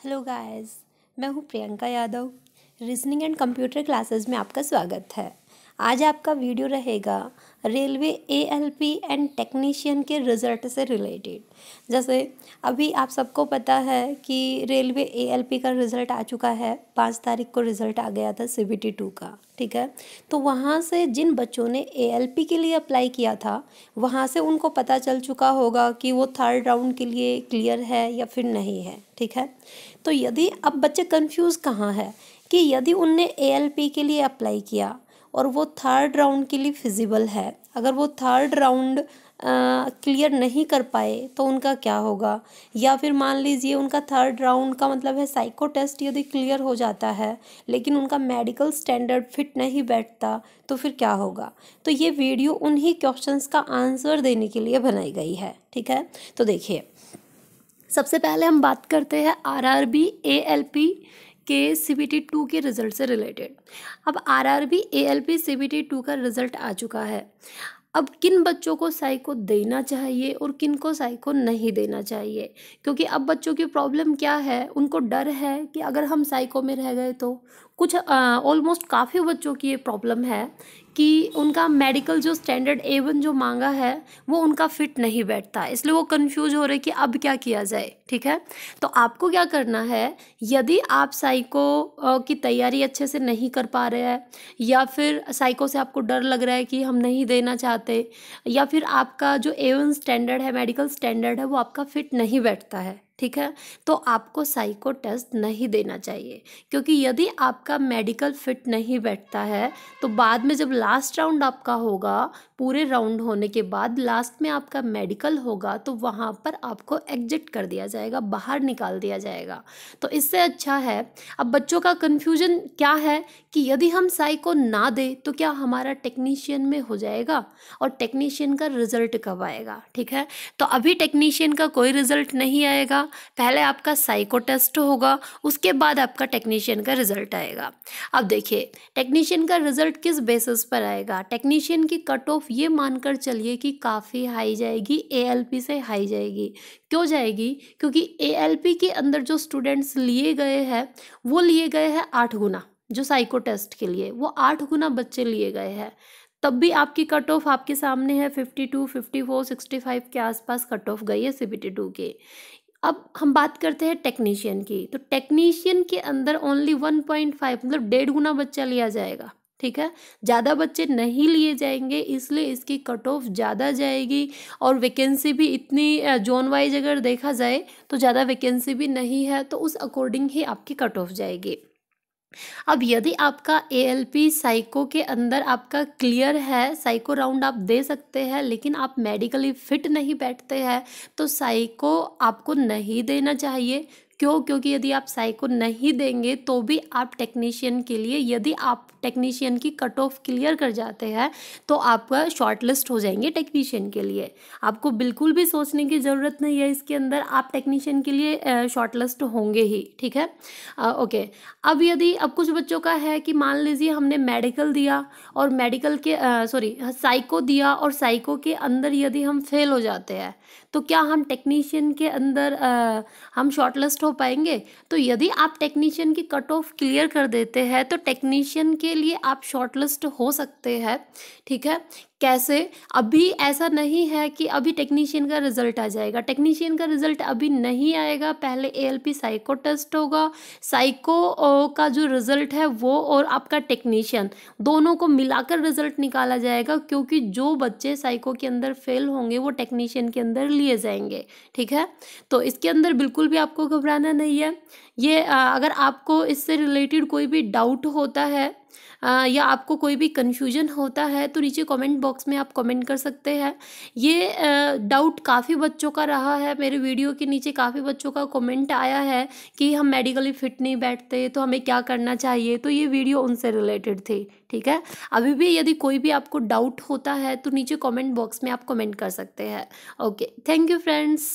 Hello guys, मैं हूँ Priyanka Yadav. Reasoning and computer classes में आपका स्वागत है। आज आपका वीडियो रहेगा रेलवे एएलपी एंड टेक्नीशियन के रिज़ल्ट से रिलेटेड। जैसे अभी आप सबको पता है कि रेलवे एएलपी का रिज़ल्ट आ चुका है। 5 तारीख को रिज़ल्ट आ गया था CBT 2 का, ठीक है। तो वहाँ से जिन बच्चों ने एएलपी के लिए अप्लाई किया था, वहाँ से उनको पता चल चुका होगा कि वो 3rd राउंड के लिए क्लियर है या फिर नहीं है, ठीक है। तो यदि अब बच्चे कंफ्यूज कहाँ है कि यदि उनने एएलपी के लिए अप्लाई किया और वो 3rd राउंड के लिए फिजिबल है, अगर वो 3rd राउंड क्लियर नहीं कर पाए तो उनका क्या होगा। या फिर मान लीजिए उनका 3rd राउंड का मतलब है साइको टेस्ट यदि क्लियर हो जाता है लेकिन उनका मेडिकल स्टैंडर्ड फिट नहीं बैठता तो फिर क्या होगा। तो ये वीडियो उन्हीं क्वेश्चंस का आंसर देने के लिए बनाई गई है, ठीक है। तो देखिए, सबसे पहले हम बात करते हैं आरआरबी एएलपी के CBT 2 के रिज़ल्ट से रिलेटेड। अब आरआरबी एएलपी CBT 2 का रिज़ल्ट आ चुका है। अब किन बच्चों को साइको देना चाहिए और किन को साइको नहीं देना चाहिए, क्योंकि अब बच्चों की प्रॉब्लम क्या है, उनको डर है कि अगर हम साइको में रह गए तो कुछ ऑलमोस्ट काफ़ी बच्चों की ये प्रॉब्लम है कि उनका मेडिकल जो स्टैंडर्ड A1 जो मांगा है वो उनका फिट नहीं बैठता, इसलिए वो कंफ्यूज हो रहे कि अब क्या किया जाए, ठीक है। तो आपको क्या करना है, यदि आप साइको की तैयारी अच्छे से नहीं कर पा रहे हैं या फिर साइको से आपको डर लग रहा है कि हम नहीं देना चाहते, या फिर आपका जो A1 स्टैंडर्ड है, मेडिकल स्टैंडर्ड है, वो आपका फिट नहीं बैठता है, ठीक है, तो आपको साइको टेस्ट नहीं देना चाहिए। क्योंकि यदि आपका मेडिकल फिट नहीं बैठता है तो बाद में जब लास्ट राउंड आपका होगा, पूरे राउंड होने के बाद लास्ट में आपका मेडिकल होगा तो वहाँ पर आपको एग्जिट कर दिया जाएगा, बाहर निकाल दिया जाएगा। तो इससे अच्छा है, अब बच्चों का कन्फ्यूजन क्या है कि यदि हम साइको ना दे तो क्या हमारा टेक्नीशियन में हो जाएगा और टेक्नीशियन का रिजल्ट कब आएगा, ठीक है। तो अभी टेक्नीशियन का कोई रिजल्ट नहीं आएगा, पहले आपका साइको टेस्ट होगा, उसके बाद आपका टेक्नीशियन का रिजल्ट आएगा। अब देखिए, टेक्नीशियन का रिजल्ट किस बेसिस पर आएगा। टेक्नीशियन की कट ऑफ ये मानकर चलिए कि काफ़ी हाई जाएगी, एएलपी से हाई जाएगी। क्यों जाएगी, क्योंकि एएलपी के अंदर जो स्टूडेंट्स लिए गए हैं वो लिए गए हैं 8 गुना, जो साइको टेस्ट के लिए वो 8 गुना बच्चे लिए गए हैं। तब भी आपकी कट ऑफ आपके सामने है 52, 54, 65 के आसपास कट ऑफ गई है CBT 2 के। अब हम बात करते हैं टेक्नीशियन की, तो टेक्नीशियन के अंदर ओनली 1.5 मतलब 1.5 गुना बच्चा लिया जाएगा, ठीक है। ज़्यादा बच्चे नहीं लिए जाएंगे, इसलिए इसकी कट ऑफ ज़्यादा जाएगी और वैकेंसी भी इतनी जोन वाइज अगर देखा जाए तो ज़्यादा वैकेंसी भी नहीं है, तो उस अकॉर्डिंग ही आपकी कट ऑफ जाएगी। अब यदि आपका एएलपी साइको के अंदर आपका क्लियर है, साइको राउंड आप दे सकते हैं, लेकिन आप मेडिकली फिट नहीं बैठते हैं तो साइको आपको नहीं देना चाहिए। क्यों, क्योंकि यदि आप साइको नहीं देंगे तो भी आप टेक्नीशियन के लिए, यदि आप टेक्नीशियन की कट ऑफ क्लियर कर जाते हैं तो आपका शॉर्ट लिस्ट हो जाएंगे टेक्नीशियन के लिए। आपको बिल्कुल भी सोचने की ज़रूरत नहीं है, इसके अंदर आप टेक्नीशियन के लिए शॉर्ट लिस्ट होंगे ही, ठीक है। ओके, अब यदि अब कुछ बच्चों का है कि मान लीजिए हमने मेडिकल दिया और मेडिकल के साइको दिया और साइको के अंदर यदि हम फेल हो जाते हैं तो क्या हम टेक्नीशियन के अंदर हम शॉर्टलिस्ट हो पाएंगे। तो यदि आप टेक्नीशियन की कट ऑफ क्लियर कर देते हैं तो टेक्नीशियन के लिए आप शॉर्टलिस्ट हो सकते हैं, ठीक है। कैसे, अभी ऐसा नहीं है कि अभी टेक्नीशियन का रिजल्ट आ जाएगा, टेक्नीशियन का रिजल्ट अभी नहीं आएगा, पहले एएलपी साइको टेस्ट होगा, साइको का जो रिजल्ट है वो और आपका टेक्नीशियन दोनों को मिलाकर रिजल्ट निकाला जाएगा, क्योंकि जो बच्चे साइको के अंदर फेल होंगे वो टेक्नीशियन के अंदर लिए जाएंगे, ठीक है। तो इसके अंदर बिल्कुल भी आपको घबराना नहीं है। ये अगर आपको इससे रिलेटेड कोई भी डाउट होता है या आपको कोई भी कन्फ्यूजन होता है तो नीचे कमेंट बॉक्स में आप कमेंट कर सकते हैं। ये डाउट काफ़ी बच्चों का रहा है, मेरे वीडियो के नीचे काफ़ी बच्चों का कमेंट आया है कि हम मेडिकली फिट नहीं बैठते तो हमें क्या करना चाहिए, तो ये वीडियो उनसे रिलेटेड थी, ठीक है। अभी भी यदि कोई भी आपको डाउट होता है तो नीचे कमेंट बॉक्स में आप कमेंट कर सकते हैं। Okay, thank you friends.